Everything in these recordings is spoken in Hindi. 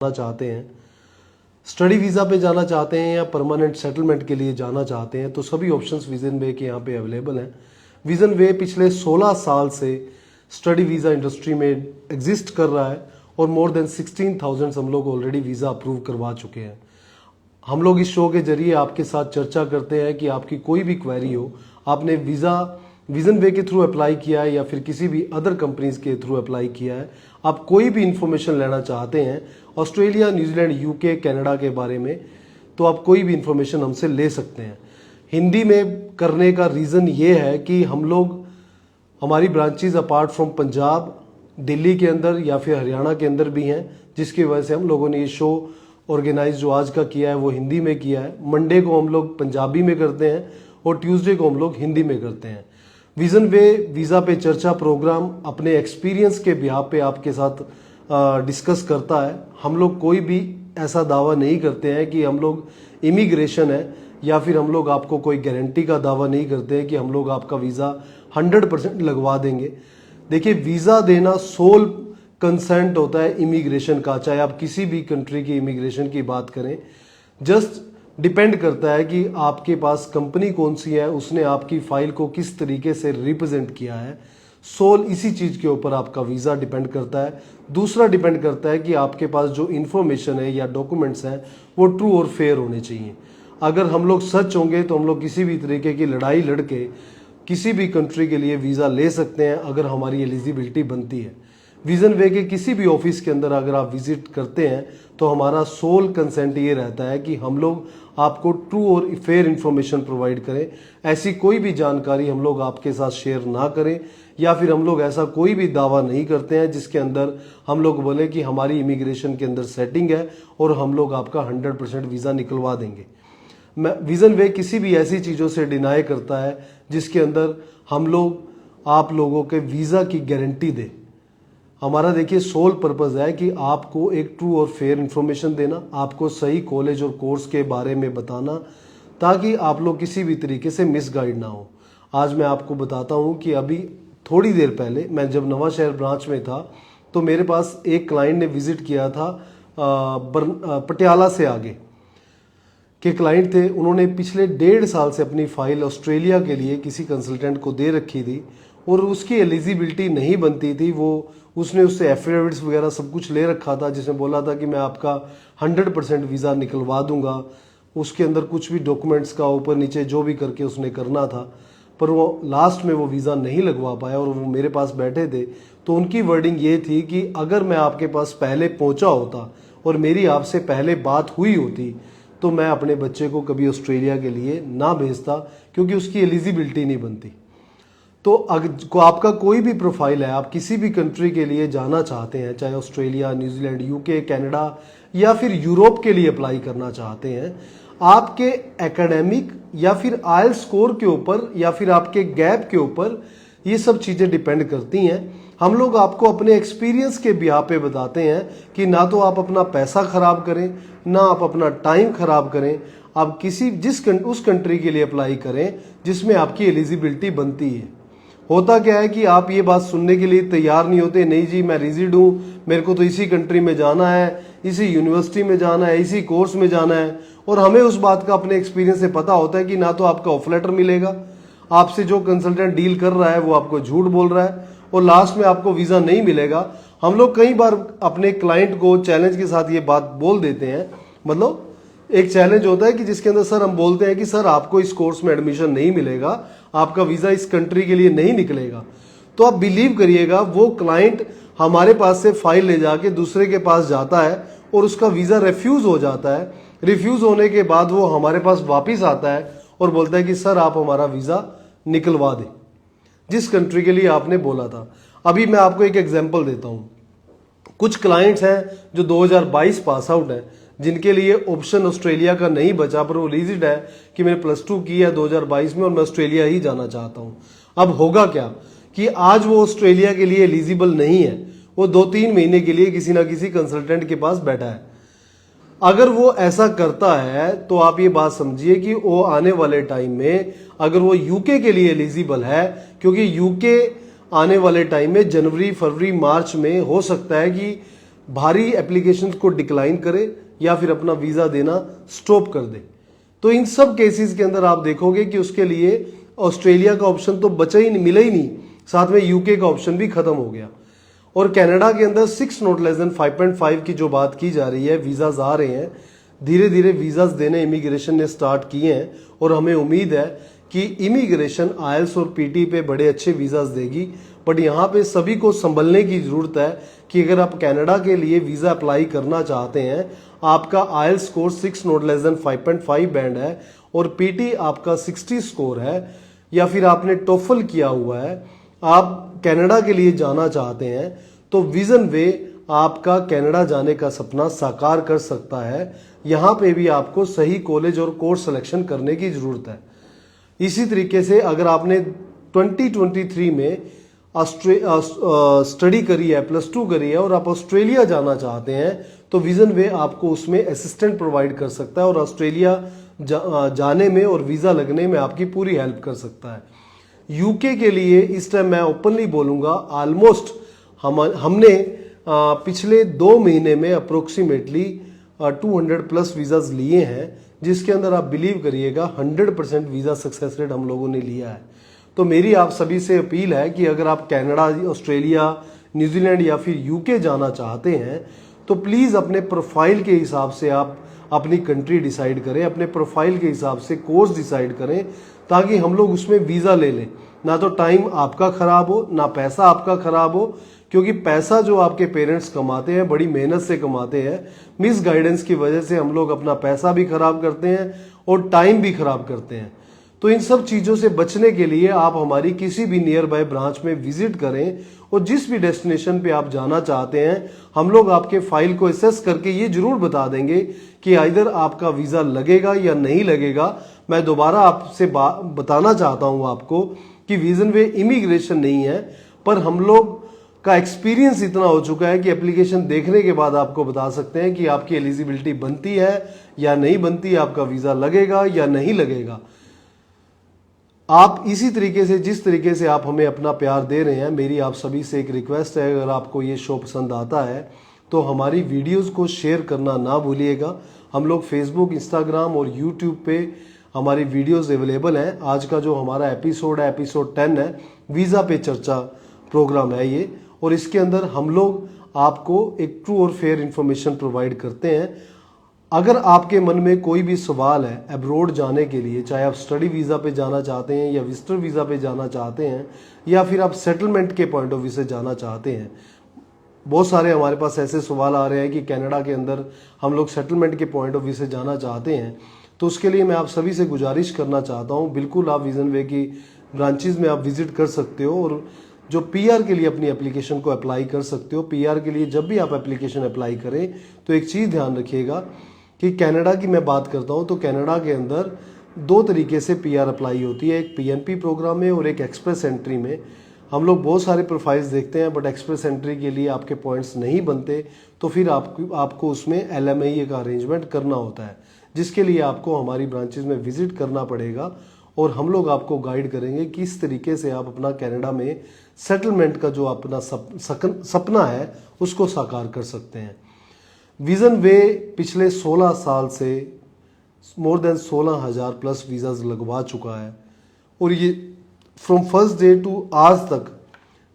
जाना चाहते हैं, स्टडी वीज़ा पे जाना चाहते हैं या परमानेंट सेटलमेंट के लिए जाना चाहते हैं, तो सभी ऑप्शंस विजन वे के यहाँ पे अवेलेबल हैं। विजन वे पिछले 16 साल से स्टडी वीज़ा इंडस्ट्री में एग्जिस्ट कर रहा है और मोर देन 16,000 हम लोग ऑलरेडी वीज़ा अप्रूव करवा चुके हैं। हम लोग इस शो के जरिए आपके साथ चर्चा करते हैं कि आपकी कोई भी क्वेरी हो, आपने वीज़ा विजन वे के थ्रू अप्लाई किया है या फिर किसी भी अदर कंपनीज के थ्रू अप्लाई किया है, आप कोई भी इंफॉर्मेशन लेना चाहते हैं ऑस्ट्रेलिया, न्यूजीलैंड, यूके, कनाडा के बारे में, तो आप कोई भी इंफॉर्मेशन हमसे ले सकते हैं। हिंदी में करने का रीज़न ये है कि हम लोग, हमारी branches apart from Punjab, Delhi के अंदर या फिर हरियाणा के अंदर भी हैं, जिसकी वजह से हम लोगों ने ये शो ऑर्गेनाइज जो आज का किया है वो हिंदी में किया है। मंडे को हम लोग पंजाबी में करते हैं और ट्यूसडे को हम लोग हिंदी में करते हैं। विजन वे वीज़ा पे चर्चा प्रोग्राम अपने एक्सपीरियंस के बिहाफ पे आपके साथ डिस्कस करता है। हम लोग कोई भी ऐसा दावा नहीं करते हैं कि हम लोग इमिग्रेशन है, या फिर हम लोग आपको कोई गारंटी का दावा नहीं करते हैं कि हम लोग आपका वीज़ा 100% लगवा देंगे। देखिए, वीज़ा देना सोल कंसेंट होता है इमिग्रेशन का, चाहे आप किसी भी कंट्री की इमिग्रेशन की बात करें। जस्ट डिपेंड करता है कि आपके पास कंपनी कौन सी है, उसने आपकी फाइल को किस तरीके से रिप्रेजेंट किया है। सोल इसी चीज़ के ऊपर आपका वीज़ा डिपेंड करता है। दूसरा डिपेंड करता है कि आपके पास जो इन्फॉर्मेशन है या डॉक्यूमेंट्स हैं वो ट्रू और फेयर होने चाहिए। अगर हम लोग सच होंगे तो हम लोग किसी भी तरीके की लड़ाई लड़के किसी भी कंट्री के लिए वीज़ा ले सकते हैं अगर हमारी एलिजिबिलिटी बनती है। विजन वे के किसी भी ऑफिस के अंदर अगर आप विजिट करते हैं तो हमारा सोल कंसेंट ये रहता है कि हम लोग आपको ट्रू और फेयर इंफॉर्मेशन प्रोवाइड करें। ऐसी कोई भी जानकारी हम लोग आपके साथ शेयर ना करें, या फिर हम लोग ऐसा कोई भी दावा नहीं करते हैं जिसके अंदर हम लोग बोले कि हमारी इमिग्रेशन के अंदर सेटिंग है और हम लोग आपका 100% वीज़ा निकलवा देंगे। विजन वे किसी भी ऐसी चीज़ों से डिनाई करता है जिसके अंदर हम लोग आप लोगों के वीज़ा की गारंटी दें। हमारा देखिए सोल पर्पस है कि आपको एक ट्रू और फेयर इंफॉर्मेशन देना, आपको सही कॉलेज और कोर्स के बारे में बताना, ताकि आप लोग किसी भी तरीके से मिसगाइड ना हो। आज मैं आपको बताता हूं कि अभी थोड़ी देर पहले मैं जब नवा शहर ब्रांच में था तो मेरे पास एक क्लाइंट ने विजिट किया था, पटियाला से आगे के क्लाइंट थे। उन्होंने पिछले 1.5 साल से अपनी फाइल ऑस्ट्रेलिया के लिए किसी कंसल्टेंट को दे रखी थी और उसकी एलिजिबिलिटी नहीं बनती थी। उसने उससे एफिडेविट्स वगैरह सब कुछ ले रखा था, जिसने बोला था कि मैं आपका 100% वीज़ा निकलवा दूंगा। उसके अंदर कुछ भी डॉक्यूमेंट्स का ऊपर नीचे जो भी करके उसने करना था, पर वो लास्ट में वो वीज़ा नहीं लगवा पाया और वो मेरे पास बैठे थे। तो उनकी वर्डिंग ये थी कि अगर मैं आपके पास पहले पहुंचा होता और मेरी आपसे पहले बात हुई होती तो मैं अपने बच्चे को कभी ऑस्ट्रेलिया के लिए ना भेजता, क्योंकि उसकी एलिजिबिलिटी नहीं बनती। तो अगर आपका कोई भी प्रोफाइल है, आप किसी भी कंट्री के लिए जाना चाहते हैं, चाहे ऑस्ट्रेलिया, न्यूजीलैंड, यूके, कनाडा या फिर यूरोप के लिए अप्लाई करना चाहते हैं, आपके एकेडमिक या फिर आइल स्कोर के ऊपर या फिर आपके गैप के ऊपर ये सब चीज़ें डिपेंड करती हैं। हम लोग आपको अपने एक्सपीरियंस के बिहाफ पे बताते हैं कि ना तो आप अपना पैसा खराब करें, ना आप अपना टाइम खराब करें। आप उस कंट्री के लिए अप्लाई करें जिसमें आपकी एलिजिबिलिटी बनती है। होता क्या है कि आप ये बात सुनने के लिए तैयार नहीं होते, नहीं जी मैं रिजिड हूँ, मेरे को तो इसी कंट्री में जाना है, इसी यूनिवर्सिटी में जाना है, इसी कोर्स में जाना है। और हमें उस बात का अपने एक्सपीरियंस से पता होता है कि ना तो आपका ऑफ लेटर मिलेगा, आपसे जो कंसल्टेंट डील कर रहा है वो आपको झूठ बोल रहा है, और लास्ट में आपको वीज़ा नहीं मिलेगा। हम लोग कई बार अपने क्लाइंट को चैलेंज के साथ ये बात बोल देते हैं। मतलब एक चैलेंज होता है कि जिसके अंदर सर हम बोलते हैं कि सर आपको इस कोर्स में एडमिशन नहीं मिलेगा, आपका वीज़ा इस कंट्री के लिए नहीं निकलेगा। तो आप बिलीव करिएगा, वो क्लाइंट हमारे पास से फाइल ले जाके दूसरे के पास जाता है और उसका वीज़ा रिफ्यूज़ हो जाता है। रिफ्यूज़ होने के बाद वो हमारे पास वापस आता है और बोलता है कि सर आप हमारा वीज़ा निकलवा दें जिस कंट्री के लिए आपने बोला था। अभी मैं आपको एक एग्जाम्पल देता हूँ। कुछ क्लाइंट्स हैं जो 2022 पास आउट हैं, जिनके लिए ऑप्शन ऑस्ट्रेलिया का नहीं बचा, पर वो रिजिड है कि मैंने +2 की है 2022 में और मैं ऑस्ट्रेलिया ही जाना चाहता हूं। अब होगा क्या कि आज वो ऑस्ट्रेलिया के लिए एलिजिबल नहीं है, वो 2-3 महीने के लिए किसी ना किसी कंसल्टेंट के पास बैठा है। अगर वो ऐसा करता है तो आप ये बात समझिए कि वो आने वाले टाइम में अगर वो यूके के लिए एलिजिबल है, क्योंकि यूके आने वाले टाइम में जनवरी, फरवरी, मार्च में हो सकता है कि भारी एप्लीकेशंस को डिक्लाइन करे या फिर अपना वीजा देना स्टॉप कर दे। तो इन सब केसेस के अंदर आप देखोगे कि उसके लिए ऑस्ट्रेलिया का ऑप्शन तो बचा ही नहीं, मिला ही नहीं, साथ में यूके का ऑप्शन भी खत्म हो गया। और कनाडा के अंदर 6 नॉट लेस देन 5.5 की जो बात की जा रही है, वीजाज आ रहे हैं, धीरे धीरे वीजाज देने इमिग्रेशन ने स्टार्ट किए हैं और हमें उम्मीद है कि इमिग्रेशन आयल्स और पीटी पे बड़े अच्छे वीजाज देगी। बट यहाँ पे सभी को संभलने की जरूरत है कि अगर आप कनाडा के लिए वीजा अप्लाई करना चाहते हैं, आपका IELTS score 6 not less than 5.5 band है और पीटी आपका 60 स्कोर है, या फिर आपने टोफल किया हुआ है, आप कनाडा के लिए जाना चाहते हैं, तो विजन वे आपका कनाडा जाने का सपना साकार कर सकता है। यहाँ पे भी आपको सही कॉलेज और कोर्स सिलेक्शन करने की जरूरत है। इसी तरीके से अगर आपने 2023 में स्टडी करी है, +2 करी है और आप ऑस्ट्रेलिया जाना चाहते हैं, तो विजन वे आपको उसमें असिस्टेंट प्रोवाइड कर सकता है और ऑस्ट्रेलिया जाने में और वीजा लगने में आपकी पूरी हेल्प कर सकता है। यूके के लिए इस टाइम मैं ओपनली बोलूंगा, ऑलमोस्ट हमने पिछले 2 महीने में अप्रोक्सीमेटली 200+ वीजाज लिए हैं, जिसके अंदर आप बिलीव करिएगा 100% वीजा सक्सेस रेट हम लोगों ने लिया है। तो मेरी आप सभी से अपील है कि अगर आप कनाडा, ऑस्ट्रेलिया, न्यूजीलैंड या फिर यूके जाना चाहते हैं, तो प्लीज अपने प्रोफाइल के हिसाब से आप अपनी कंट्री डिसाइड करें, अपने प्रोफाइल के हिसाब से कोर्स डिसाइड करें, ताकि हम लोग उसमें वीजा ले लें। ना तो टाइम आपका खराब हो, ना पैसा आपका खराब हो, क्योंकि पैसा जो आपके पेरेंट्स कमाते हैं बड़ी मेहनत से कमाते हैं, मिस गाइडेंस की वजह से हम लोग अपना पैसा भी खराब करते हैं और टाइम भी खराब करते हैं। तो इन सब चीजों से बचने के लिए आप हमारी किसी भी नियर बाय ब्रांच में विजिट करें और जिस भी डेस्टिनेशन पे आप जाना चाहते हैं, हम लोग आपके फाइल को एसेस करके ये जरूर बता देंगे कि आइदर आपका वीजा लगेगा या नहीं लगेगा। मैं दोबारा आपसे बताना चाहता हूं आपको कि विजन वे इमिग्रेशन नहीं है, पर हम लोग का एक्सपीरियंस इतना हो चुका है कि एप्लीकेशन देखने के बाद आपको बता सकते हैं कि आपकी एलिजिबिलिटी बनती है या नहीं बनती, आपका वीजा लगेगा या नहीं लगेगा। आप इसी तरीके से, जिस तरीके से आप हमें अपना प्यार दे रहे हैं, मेरी आप सभी से एक रिक्वेस्ट है, अगर आपको ये शो पसंद आता है तो हमारी वीडियोस को शेयर करना ना भूलिएगा। हम लोग फेसबुक, इंस्टाग्राम और यूट्यूब पे हमारी वीडियोस अवेलेबल हैं। आज का जो हमारा एपिसोड है, एपिसोड 10 है, वीज़ा पे चर्चा प्रोग्राम है ये, और इसके अंदर हम लोग आपको एक ट्रू और फेयर इंफॉर्मेशन प्रोवाइड करते हैं। अगर आपके मन में कोई भी सवाल है अब्रॉड जाने के लिए, चाहे आप स्टडी वीज़ा पे जाना चाहते हैं या विजिटर वीज़ा पे जाना चाहते हैं, या फिर आप सेटलमेंट के पॉइंट ऑफ व्यू से जाना चाहते हैं, बहुत सारे हमारे पास ऐसे सवाल आ रहे हैं कि कनाडा के अंदर हम लोग सेटलमेंट के पॉइंट ऑफ व्यू से जाना चाहते हैं, तो उसके लिए मैं आप सभी से गुजारिश करना चाहता हूँ, बिल्कुल आप विजन वे की ब्रांचेज में आप विजिट कर सकते हो और जो पीआर के लिए अपनी एप्लीकेशन को अप्लाई कर सकते हो। पीआर के लिए जब भी आप एप्लीकेशन अप्लाई करें तो एक चीज़ ध्यान रखिएगा कि कनाडा की मैं बात करता हूँ तो कनाडा के अंदर 2 तरीके से पीआर अप्लाई होती है, एक पीएनपी प्रोग्राम में और एक एक्सप्रेस एंट्री में। हम लोग बहुत सारे प्रोफाइल्स देखते हैं, बट एक्सप्रेस एंट्री के लिए आपके पॉइंट्स नहीं बनते, तो फिर आपको उसमें LMIA का अरेंजमेंट करना होता है, जिसके लिए आपको हमारी ब्रांचेज में विजिट करना पड़ेगा और हम लोग आपको गाइड करेंगे किस तरीके से आप अपना कनाडा में सेटलमेंट का जो अपना सपना है उसको साकार कर सकते हैं। विजन वे पिछले 16 साल से मोर देन 16,000+ वीज़ाज लगवा चुका है और ये फ्रॉम फर्स्ट डे टू आज तक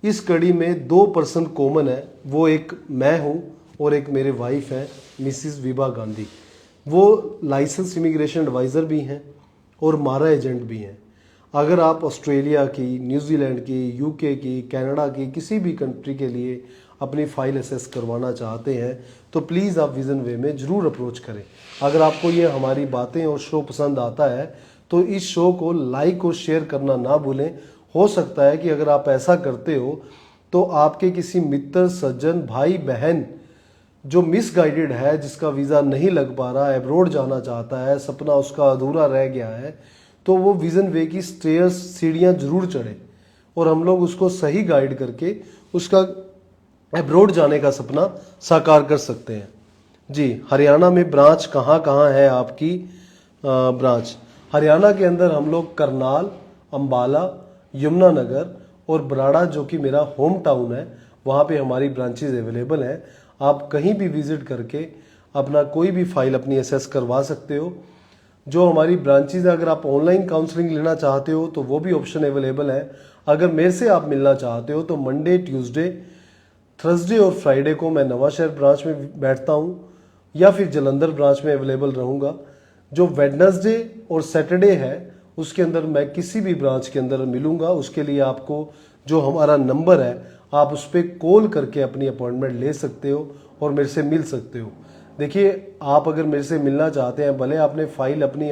इस कड़ी में 2 पर्सन कॉमन है, वो एक मैं हूँ और एक मेरे वाइफ है मिसिस विभा गांधी। वो लाइसेंस इमिग्रेशन एडवाइज़र भी हैं और मारा एजेंट भी हैं। अगर आप ऑस्ट्रेलिया की, न्यूजीलैंड की, यूके की, कनाडा की किसी भी कंट्री के लिए अपनी फाइल असेस करवाना चाहते हैं तो प्लीज़ आप विजन वे में ज़रूर अप्रोच करें। अगर आपको ये हमारी बातें और शो पसंद आता है तो इस शो को लाइक और शेयर करना ना भूलें। हो सकता है कि अगर आप ऐसा करते हो तो आपके किसी मित्र, सज्जन, भाई, बहन जो मिसगाइडेड है, जिसका वीज़ा नहीं लग पा रहा है, अब्रॉड जाना चाहता है, सपना उसका अधूरा रह गया है, तो वो विजन वे की स्टेयर्स, सीढ़ियाँ जरूर चढ़े और हम लोग उसको सही गाइड करके उसका अब्रॉड जाने का सपना साकार कर सकते हैं। जी, हरियाणा में ब्रांच कहाँ कहाँ है आपकी ब्रांच? हरियाणा के अंदर हम लोग करनाल, अंबाला, यमुनानगर और बराड़ा, जो कि मेरा होम टाउन है, वहाँ पे हमारी ब्रांचेज अवेलेबल हैं। आप कहीं भी विजिट करके अपना कोई भी फाइल अपनी असेस करवा सकते हो। जो हमारी ब्रांचेज है, अगर आप ऑनलाइन काउंसलिंग लेना चाहते हो तो वो भी ऑप्शन अवेलेबल है। अगर मेरे से आप मिलना चाहते हो तो मंडे, ट्यूसडे, थर्सडे और फ्राइडे को मैं नवांशहर ब्रांच में बैठता हूँ या फिर जलंधर ब्रांच में अवेलेबल रहूँगा। जो वेडनेसडे और सैटरडे है उसके अंदर मैं किसी भी ब्रांच के अंदर मिलूँगा। उसके लिए आपको जो हमारा नंबर है आप उस पर कॉल करके अपनी अपॉइंटमेंट ले सकते हो और मेरे से मिल सकते हो। देखिए, आप अगर मेरे से मिलना चाहते हैं, भले आपने फाइल अपनी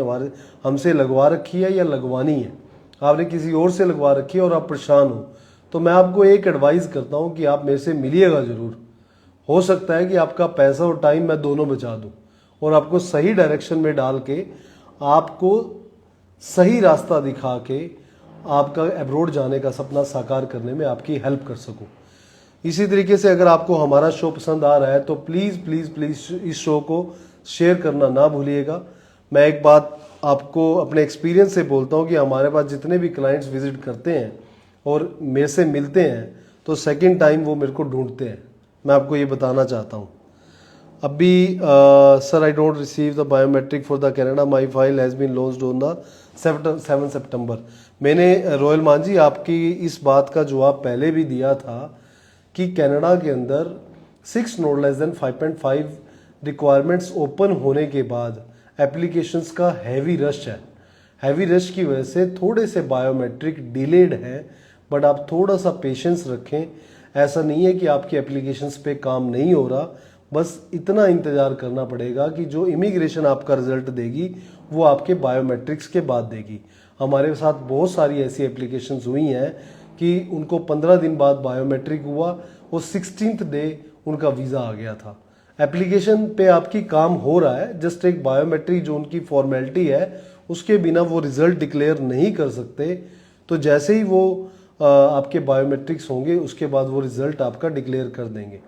हमसे लगवा रखी है या लगवानी है, आपने किसी और से लगवा रखी है और आप परेशान हो, तो मैं आपको एक एडवाइस करता हूं कि आप मेरे से मिलिएगा ज़रूर। हो सकता है कि आपका पैसा और टाइम मैं दोनों बचा दूं और आपको सही डायरेक्शन में डाल के, आपको सही रास्ता दिखा के आपका अब्रॉड जाने का सपना साकार करने में आपकी हेल्प कर सकूं। इसी तरीके से अगर आपको हमारा शो पसंद आ रहा है तो प्लीज़ प्लीज़ प्लीज़ इस शो को शेयर करना ना भूलिएगा। मैं एक बात आपको अपने एक्सपीरियंस से बोलता हूँ कि हमारे पास जितने भी क्लाइंट्स विजिट करते हैं और मेरे से मिलते हैं तो सेकंड टाइम वो मेरे को ढूंढते हैं। मैं आपको ये बताना चाहता हूँ। अभी sir, I don't receive the biometric for the Canada, my file has been launched on the 7 सितंबर। मैंने रॉयल मांझी आपकी इस बात का जवाब पहले भी दिया था कि कनाडा के अंदर 6 not less than 5.5 requirements open होने के बाद एप्लीकेशंस का हैवी रश है। हैवी रश की वजह से थोड़े से बायोमेट्रिक डिलेड हैं, बट आप थोड़ा सा पेशेंस रखें। ऐसा नहीं है कि आपकी एप्लीकेशंस पे काम नहीं हो रहा, बस इतना इंतज़ार करना पड़ेगा कि जो इमिग्रेशन आपका रिजल्ट देगी वो आपके बायोमेट्रिक्स के बाद देगी। हमारे साथ बहुत सारी ऐसी एप्लीकेशंस हुई हैं कि उनको 15 दिन बाद बायोमेट्रिक हुआ और 16th डे उनका वीज़ा आ गया था। एप्लीकेशन पे आपकी काम हो रहा है, जस्ट एक बायोमेट्रिक जो उनकी फॉर्मेलिटी है उसके बिना वो रिजल्ट डिक्लेयर नहीं कर सकते। तो जैसे ही वो आपके बायोमेट्रिक्स होंगे उसके बाद वो रिजल्ट आपका डिक्लेयर कर देंगे।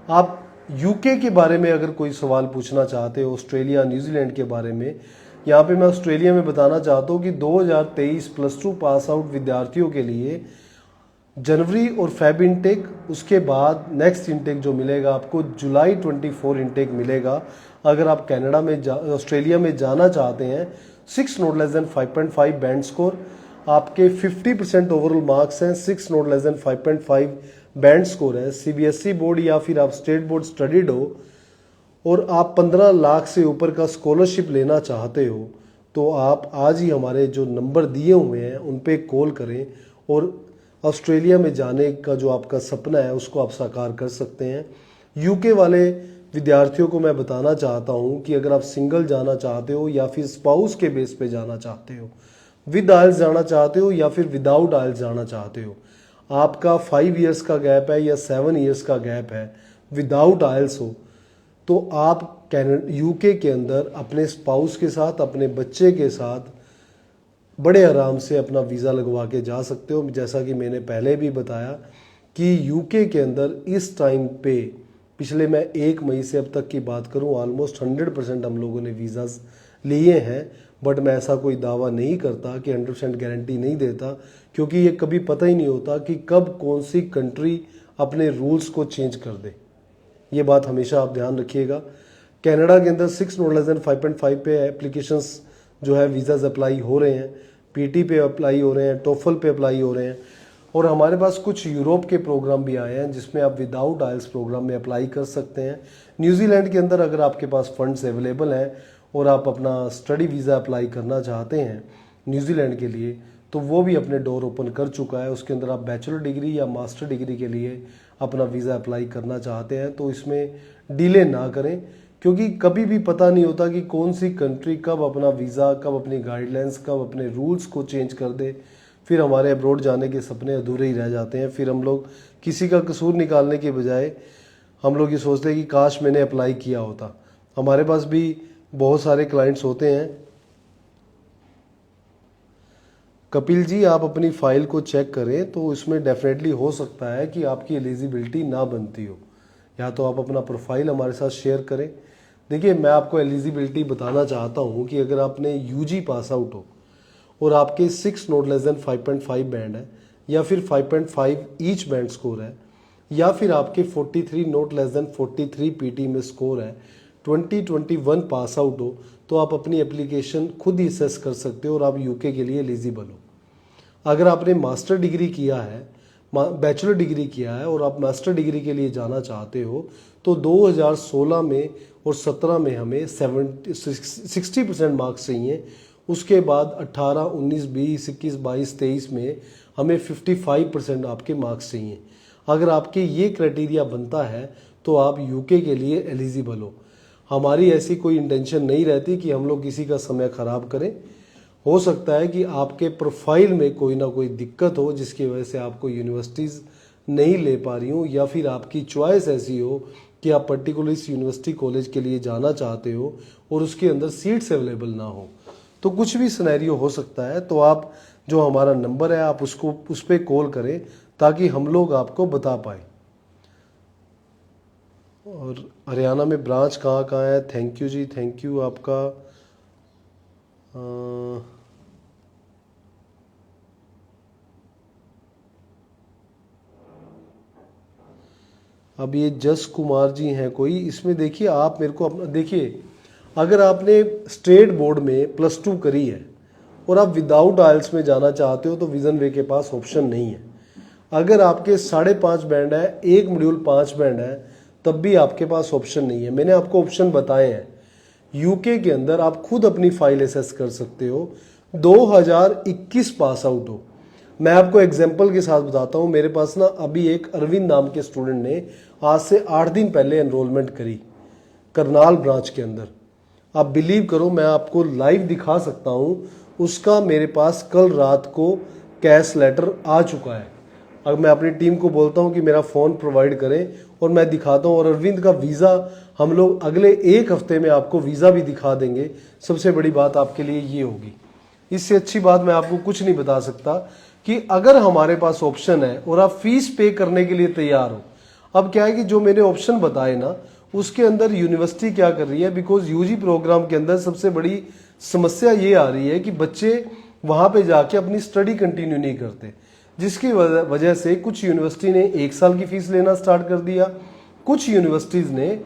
आप यूके के बारे में अगर कोई सवाल पूछना चाहते हो, ऑस्ट्रेलिया, न्यूजीलैंड के बारे में, यहाँ पे मैं ऑस्ट्रेलिया में बताना चाहता हूँ कि 2023 +2 पास आउट विद्यार्थियों के लिए जनवरी और फेब इनटेक, उसके बाद नेक्स्ट इनटेक जो मिलेगा आपको जुलाई 24 इनटेक मिलेगा। अगर आप कनाडा में ऑस्ट्रेलिया में जाना चाहते हैं, 6 not less than 5.5 band score, आपके 50% ओवरऑल मार्क्स हैं, 6 not less than 5.5 band score है, सीबीएसई बोर्ड या फिर आप स्टेट बोर्ड स्टडीड हो और आप 15 लाख से ऊपर का स्कॉलरशिप लेना चाहते हो, तो आप आज ही हमारे जो नंबर दिए हुए हैं उन पे कॉल करें और ऑस्ट्रेलिया में जाने का जो आपका सपना है उसको आप साकार कर सकते हैं। यूके वाले विद्यार्थियों को मैं बताना चाहता हूं कि अगर आप सिंगल जाना चाहते हो या फिर स्पाउस के बेस पे जाना चाहते हो, विद आइल्स जाना चाहते हो या फिर विदाउट आइल्स जाना चाहते हो, आपका 5 ईयर्स का गैप है या 7 ईयर्स का गैप है, विदाउट आइल्स हो, तो आप यूके के अंदर अपने स्पाउस के साथ, अपने बच्चे के साथ बड़े आराम से अपना वीज़ा लगवा के जा सकते हो। जैसा कि मैंने पहले भी बताया कि यूके के अंदर इस टाइम पे, पिछले मैं 1 मई से अब तक की बात करूं, ऑलमोस्ट 100% हम लोगों ने वीज़ाज लिए हैं। बट मैं ऐसा कोई दावा नहीं करता कि 100% गारंटी नहीं देता, क्योंकि ये कभी पता ही नहीं होता कि कब कौन सी कंट्री अपने रूल्स को चेंज कर दे। ये बात हमेशा आप ध्यान रखिएगा। कनाडा के अंदर 6 नॉट लेस देन 5.5 पे एप्लीकेशंस जो है वीज़ाज अप्लाई हो रहे हैं, पीटी पे अप्लाई हो रहे हैं, टोफल पे अप्लाई हो रहे हैं, और हमारे पास कुछ यूरोप के प्रोग्राम भी आए हैं जिसमें आप विदाउट आइल्स प्रोग्राम में अप्लाई कर सकते हैं। न्यूजीलैंड के अंदर अगर आपके पास फंड्स अवेलेबल हैं और आप अपना स्टडी वीज़ा अप्लाई करना चाहते हैं न्यूजीलैंड के लिए, तो वो भी अपने डोर ओपन कर चुका है। उसके अंदर आप बैचलर डिग्री या मास्टर डिग्री के लिए अपना वीज़ा अप्लाई करना चाहते हैं तो इसमें डिले ना करें, क्योंकि कभी भी पता नहीं होता कि कौन सी कंट्री कब अपना वीज़ा, कब अपनी गाइडलाइंस, कब अपने रूल्स को चेंज कर दे। फिर हमारे अब्रॉड जाने के सपने अधूरे ही रह जाते हैं। फिर हम लोग किसी का कसूर निकालने के बजाय हम लोग ये सोचते हैं कि काश मैंने अप्लाई किया होता। हमारे पास भी बहुत सारे क्लाइंट्स होते हैं। कपिल जी, आप अपनी फ़ाइल को चेक करें तो इसमें डेफिनेटली हो सकता है कि आपकी एलिजिबिलिटी ना बनती हो, या तो आप अपना प्रोफाइल हमारे साथ शेयर करें। देखिए, मैं आपको एलिजिबिलिटी बताना चाहता हूँ कि अगर आपने यूजी पास आउट हो और आपके 6 नॉट लेस देन 5.5 बैंड है या फिर 5.5 ईच बैंड स्कोर है, या फिर आपके 43 नॉट लेस देन 43 पीटी में स्कोर है, 2021 पास आउट हो, तो आप अपनी एप्लीकेशन खुद ही असेस कर सकते हो और आप यूके के लिए एलिजिबल हो। अगर आपने मास्टर डिग्री किया है, बैचलर डिग्री किया है और आप मास्टर डिग्री के लिए जाना चाहते हो, तो 2016 में और 17 में हमें 60% मार्क्स चाहिए। उसके बाद 18, 19, 20, 21, 22, 23 में हमें 55% आपके मार्क्स चाहिए। अगर आपके ये क्राइटेरिया बनता है तो आप यूके के लिए एलिजिबल हो। हमारी ऐसी कोई इंटेंशन नहीं रहती कि हम लोग किसी का समय ख़राब करें। हो सकता है कि आपके प्रोफाइल में कोई ना कोई दिक्कत हो जिसकी वजह से आपको यूनिवर्सिटीज़ नहीं ले पा रही हो, या फिर आपकी चॉइस ऐसी हो कि आप पर्टिकुलर इस यूनिवर्सिटी कॉलेज के लिए जाना चाहते हो और उसके अंदर सीट्स अवेलेबल ना हो। तो कुछ भी सिनेरियो हो सकता है। तो आप जो हमारा नंबर है आप उस पर कॉल करें ताकि हम लोग आपको बता पाए। और हरियाणा में ब्रांच कहाँ कहाँ है? थैंक यू जी, थैंक यू आपका। अब ये जस कुमार जी हैं कोई, इसमें देखिए आप मेरे को अपना देखिए, अगर आपने स्टेट बोर्ड में +2 करी है और आप विदाउट आइल्स में जाना चाहते हो तो विजन वे के पास ऑप्शन नहीं है। अगर आपके 5.5 बैंड है, एक मॉड्यूल 5 बैंड है, तब भी आपके पास ऑप्शन नहीं है। मैंने आपको ऑप्शन बताए हैं। यूके के अंदर आप खुद अपनी फाइल एसेस कर सकते हो। 2021 पास आउट हो। मैं आपको एग्जाम्पल के साथ बताता हूँ। मेरे पास ना अभी एक अरविंद नाम के स्टूडेंट ने आज से 8 दिन पहले एनरोलमेंट करी करनाल ब्रांच के अंदर। आप बिलीव करो, मैं आपको लाइव दिखा सकता हूँ। उसका मेरे पास कल रात को कैश लेटर आ चुका है। अब मैं अपनी टीम को बोलता हूँ कि मेरा फ़ोन प्रोवाइड करें और मैं दिखाता हूँ। और अरविंद का वीज़ा हम लोग अगले 1 हफ्ते में आपको वीज़ा भी दिखा देंगे। सबसे बड़ी बात आपके लिए ये होगी, इससे अच्छी बात मैं आपको कुछ नहीं बता सकता कि अगर हमारे पास ऑप्शन है और आप फीस पे करने के लिए तैयार हो। अब क्या है कि जो मैंने ऑप्शन बताए ना, उसके अंदर यूनिवर्सिटी क्या कर रही है, बिकॉज यूजी प्रोग्राम के अंदर सबसे बड़ी समस्या ये आ रही है कि बच्चे वहाँ पे जाके अपनी स्टडी कंटिन्यू नहीं करते, जिसकी वजह से कुछ यूनिवर्सिटी ने 1 साल की फीस लेना स्टार्ट कर दिया। कुछ यूनिवर्सिटीज़ ने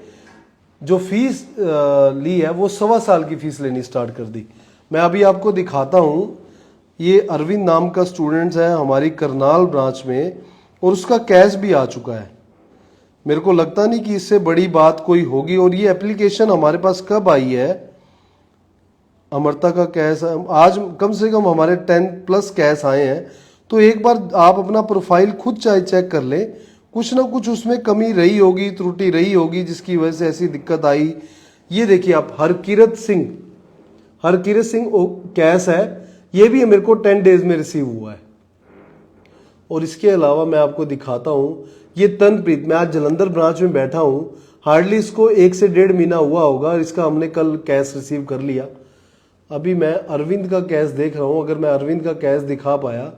जो फीस ली है वो 1.25 साल की फीस लेनी स्टार्ट कर दी। मैं अभी आपको दिखाता हूँ। ये अरविंद नाम का स्टूडेंट्स है हमारी करनाल ब्रांच में और उसका कैश भी आ चुका है। मेरे को लगता नहीं कि इससे बड़ी बात कोई होगी। और ये एप्लीकेशन हमारे पास कब आई है? अमरता का कैश आज कम से कम हमारे 10+ कैश आए हैं। तो एक बार आप अपना प्रोफाइल खुद चाहे चेक कर लें, कुछ ना कुछ उसमें कमी रही होगी, त्रुटि रही होगी जिसकी वजह से ऐसी दिक्कत आई। ये देखिए आप, हरकिरत सिंह कैश है, ये भी मेरे को 10 डेज में रिसीव हुआ है। और इसके अलावा मैं आपको दिखाता हूँ, ये तनप्रीत, मैं आज जलंधर ब्रांच में बैठा हूँ, हार्डली इसको 1 से 1.5 महीना हुआ होगा, इसका हमने कल कैश रिसीव कर लिया। अभी मैं अरविंद का कैश देख रहा हूँ। अगर मैं अरविंद का कैश दिखा पाया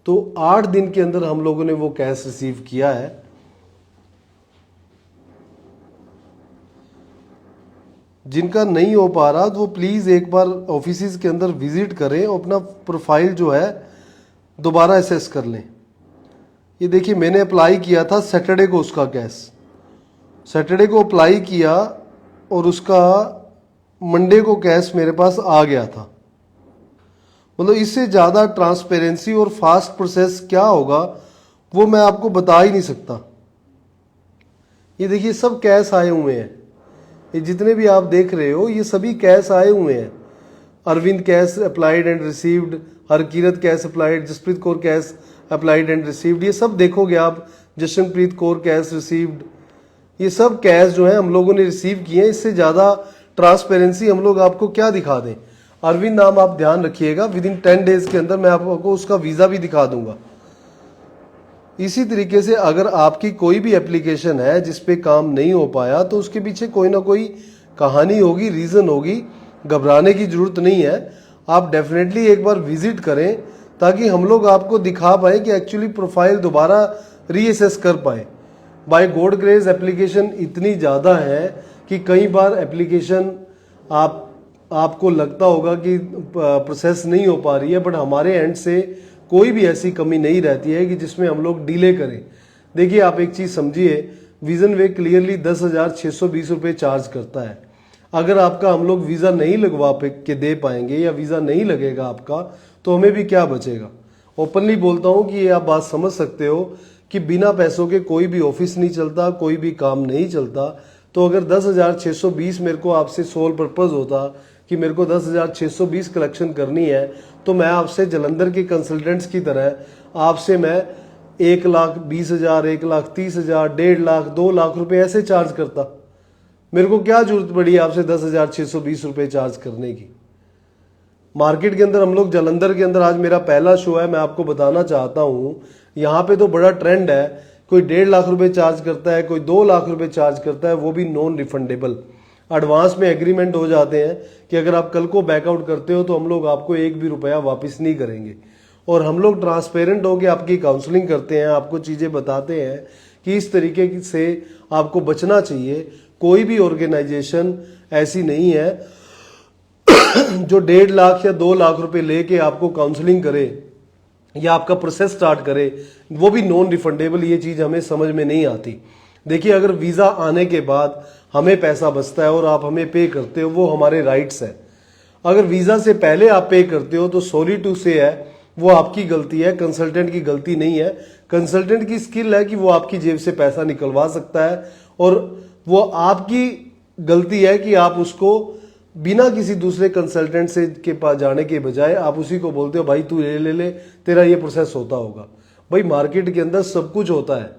तो 8 दिन के अंदर हम लोगों ने वो कैश रिसीव किया है। जिनका नहीं हो पा रहा तो वो प्लीज़ एक बार ऑफिस के अंदर विजिट करें और अपना प्रोफाइल जो है दोबारा असेस कर लें। ये देखिए मैंने अप्लाई किया था सैटरडे को, उसका कैश सैटरडे को अप्लाई किया और उसका मंडे को कैश मेरे पास आ गया था। मतलब इससे ज़्यादा ट्रांसपेरेंसी और फास्ट प्रोसेस क्या होगा वो मैं आपको बता ही नहीं सकता। ये देखिए सब कैश आए हुए हैं, ये जितने भी आप देख रहे हो ये सभी कैश आए हुए हैं। Arvind cash applied and received, Harkirat cash applied, Jaspreet Kaur cash applied and received, ये सब देखोगे आप। जशनप्रीत कौर कैश रिसीव्ड, ये सब कैश जो है हम लोगों ने रिसीव किए हैं। इससे ज़्यादा ट्रांसपेरेंसी हम लोग आपको क्या दिखा दें। अरविंद नाम आप ध्यान रखिएगा, विदिन 10 डेज के अंदर मैं आपको उसका वीज़ा भी दिखा दूंगा। इसी तरीके से अगर आपकी कोई भी एप्लीकेशन है जिस पे काम नहीं हो पाया तो उसके पीछे कोई ना कोई कहानी होगी, रीज़न होगी। घबराने की ज़रूरत नहीं है। आप डेफिनेटली एक बार विजिट करें ताकि हम लोग आपको दिखा पाए कि एक्चुअली प्रोफाइल दोबारा रीअसेस कर पाए। बाय गॉड ग्रेस एप्लीकेशन इतनी ज़्यादा है कि कई बार एप्लीकेशन आपको लगता होगा कि प्रोसेस नहीं हो पा रही है, बट हमारे एंड से कोई भी ऐसी कमी नहीं रहती है कि जिसमें हम लोग डिले करें। देखिए आप एक चीज समझिए, विजन वे क्लियरली 10,620 रुपये चार्ज करता है। अगर आपका हम लोग वीजा नहीं लगवा के दे पाएंगे या वीजा नहीं लगेगा आपका, तो हमें भी क्या बचेगा। ओपनली बोलता हूं कि ये आप बात समझ सकते हो कि बिना पैसों के कोई भी ऑफिस नहीं चलता, कोई भी काम नहीं चलता। तो अगर 10,620 मेरे को आपसे सोल पर्पज होता कि मेरे को 10,620 कलेक्शन करनी है, तो मैं आपसे जलंधर के कंसल्टेंट्स की तरह आपसे मैं 1,20,000, 1,30,000, 1,50,000, 2,00,000 रुपए ऐसे चार्ज करता। मेरे को क्या जरूरत पड़ी आपसे 10,620 रुपए चार्ज करने की। मार्केट के अंदर हम लोग जलंधर के अंदर, आज मेरा पहला शो है, मैं आपको बताना चाहता हूं, यहाँ पे तो बड़ा ट्रेंड है। कोई 1,50,000 रुपए चार्ज करता है, कोई 2,00,000 रुपए चार्ज करता है, वो भी नॉन रिफंडेबल। एडवांस में एग्रीमेंट हो जाते हैं कि अगर आप कल को बैकआउट करते हो तो हम लोग आपको एक भी रुपया वापस नहीं करेंगे। और हम लोग ट्रांसपेरेंट होकर आपकी काउंसलिंग करते हैं, आपको चीजें बताते हैं कि इस तरीके से आपको बचना चाहिए। कोई भी ऑर्गेनाइजेशन ऐसी नहीं है जो 1,50,000 या 2,00,000 रुपए लेके आपको काउंसलिंग करे या आपका प्रोसेस स्टार्ट करे, वो भी नॉन रिफंडेबल। ये चीज हमें समझ में नहीं आती। देखिए अगर वीजा आने के बाद हमें पैसा बचता है और आप हमें पे करते हो, वो हमारे राइट्स है। अगर वीजा से पहले आप पे करते हो तो सॉरी टू से है, वो आपकी गलती है, कंसल्टेंट की गलती नहीं है। कंसल्टेंट की स्किल है कि वो आपकी जेब से पैसा निकलवा सकता है, और वो आपकी गलती है कि आप उसको बिना किसी दूसरे कंसल्टेंट से के पास जाने के बजाय आप उसी को बोलते हो भाई तू ले ले, तेरा ये प्रोसेस होता होगा। भाई मार्केट के अंदर सब कुछ होता है,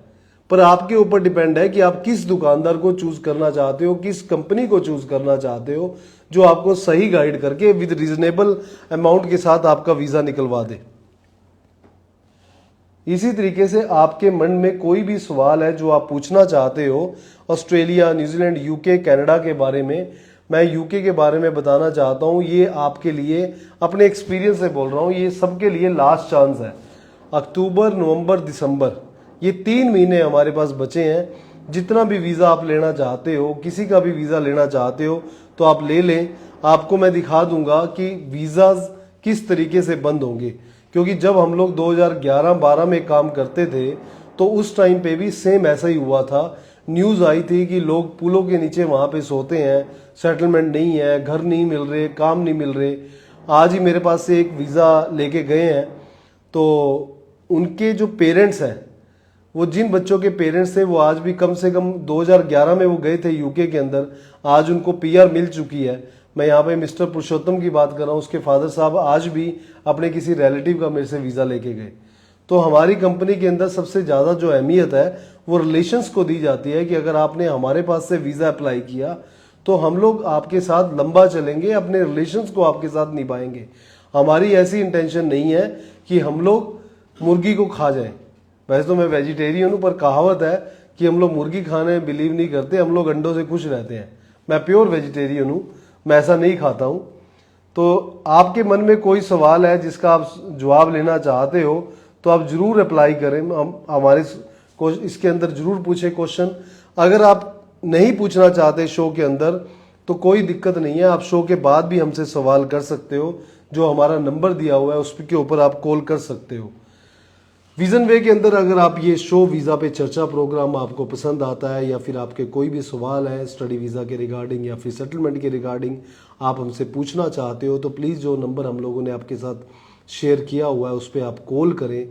पर आपके ऊपर डिपेंड है कि आप किस दुकानदार को चूज करना चाहते हो, किस कंपनी को चूज करना चाहते हो, जो आपको सही गाइड करके विद रीजनेबल अमाउंट के साथ आपका वीजा निकलवा दे। इसी तरीके से आपके मन में कोई भी सवाल है जो आप पूछना चाहते हो, ऑस्ट्रेलिया, न्यूजीलैंड, यूके, कनाडा के बारे में, मैं यूके के बारे में बताना चाहता हूं। ये आपके लिए अपने एक्सपीरियंस से बोल रहा हूं, ये सबके लिए लास्ट चांस है। अक्टूबर, नवंबर, दिसंबर, ये 3 महीने हमारे पास बचे हैं। जितना भी वीजा आप लेना चाहते हो, किसी का भी वीजा लेना चाहते हो तो आप ले लें। आपको मैं दिखा दूंगा कि वीजा किस तरीके से बंद होंगे, क्योंकि जब हम लोग 2011-12 में काम करते थे तो उस टाइम पे भी सेम ऐसा ही हुआ था। न्यूज आई थी कि लोग पुलों के नीचे वहां पे सोते हैं, सेटलमेंट नहीं है, घर नहीं मिल रहे, काम नहीं मिल रहे। आज ही मेरे पास से एक वीजा लेके गए हैं, तो उनके जो पेरेंट्स हैं, वो जिन बच्चों के पेरेंट्स थे, वो आज भी कम से कम 2011 में वो गए थे यूके के अंदर, आज उनको पीआर मिल चुकी है। मैं यहाँ पे मिस्टर पुरुषोत्तम की बात कर रहा हूँ, उसके फादर साहब आज भी अपने किसी रिलेटिव का मेरे से वीजा लेके गए। तो हमारी कंपनी के अंदर सबसे ज्यादा जो अहमियत है वो रिलेशंस को दी जाती है कि अगर आपने हमारे पास से वीजा अप्लाई किया तो हम लोग आपके साथ लंबा चलेंगे, अपने रिलेशंस को आपके साथ निभाएंगे। हमारी ऐसी इंटेंशन नहीं है कि हम लोग मुर्गी को खा जाएं। वैसे तो मैं वेजिटेरियन हूं, पर कहावत है कि हम लोग मुर्गी खाने में बिलीव नहीं करते, हम लोग अंडों से खुश रहते हैं। मैं प्योर वेजिटेरियन हूं, मैं ऐसा नहीं खाता हूं। तो आपके मन में कोई सवाल है जिसका आप जवाब लेना चाहते हो तो आप जरूर अप्लाई करें। हम हमारे इसके अंदर जरूर पूछे क्वेश्चन। अगर आप नहीं पूछना चाहते शो के अंदर तो कोई दिक्कत नहीं है, आप शो के बाद भी हमसे सवाल कर सकते हो। जो हमारा नंबर दिया हुआ है उस के ऊपर आप कॉल कर सकते हो। विजन वे के अंदर अगर आप ये शो वीज़ा पे चर्चा प्रोग्राम आपको पसंद आता है, या फिर आपके कोई भी सवाल है स्टडी वीज़ा के रिगार्डिंग या फिर सेटलमेंट के रिगार्डिंग आप हमसे पूछना चाहते हो, तो प्लीज़ जो नंबर हम लोगों ने आपके साथ शेयर किया हुआ है उस पर आप कॉल करें।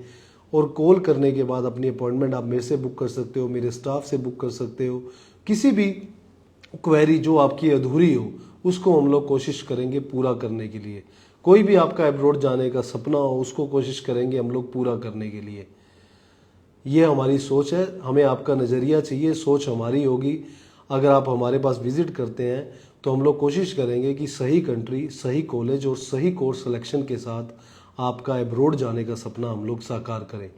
और कॉल करने के बाद अपनी अपॉइंटमेंट आप मेरे से बुक कर सकते हो, मेरे स्टाफ से बुक कर सकते हो। किसी भी क्वेरी जो आपकी अधूरी हो उसको हम लोग कोशिश करेंगे पूरा करने के लिए। कोई भी आपका अब्रॉड जाने का सपना हो उसको कोशिश करेंगे हम लोग पूरा करने के लिए। ये हमारी सोच है, हमें आपका नज़रिया चाहिए, सोच हमारी होगी। अगर आप हमारे पास विजिट करते हैं तो हम लोग कोशिश करेंगे कि सही कंट्री, सही कॉलेज और सही कोर्स सिलेक्शन के साथ आपका अब्रॉड जाने का सपना हम लोग साकार करें।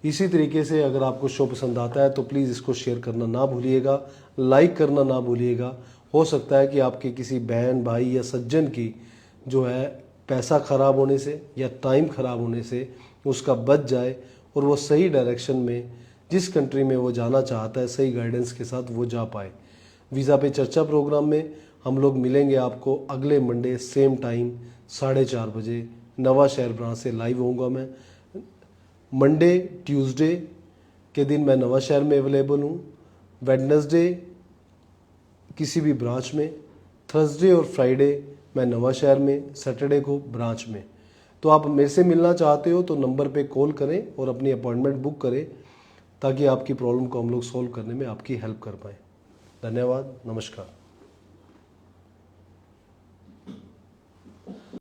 इसी तरीके से अगर आपको शो पसंद आता है तो प्लीज़ इसको शेयर करना ना भूलिएगा, लाइक करना ना भूलिएगा। हो सकता है कि आपके किसी बहन, भाई या सज्जन की जो है पैसा ख़राब होने से या टाइम ख़राब होने से उसका बच जाए और वो सही डायरेक्शन में जिस कंट्री में वो जाना चाहता है सही गाइडेंस के साथ वो जा पाए। वीज़ा पे चर्चा प्रोग्राम में हम लोग मिलेंगे आपको अगले मंडे सेम टाइम 4:30 बजे। नवा शहर ब्रांच से लाइव होऊंगा मैं। मंडे, ट्यूसडे, के दिन मैं नवा शहर में अवेलेबल हूँ, वेडनेसडे किसी भी ब्रांच में, थर्सडे और फ्राइडे मैं नवा शहर में, सैटरडे को ब्रांच में। तो आप मेरे से मिलना चाहते हो तो नंबर पे कॉल करें और अपनी अपॉइंटमेंट बुक करें ताकि आपकी प्रॉब्लम को हम लोग सॉल्व करने में आपकी हेल्प कर पाएँ। धन्यवाद, नमस्कार।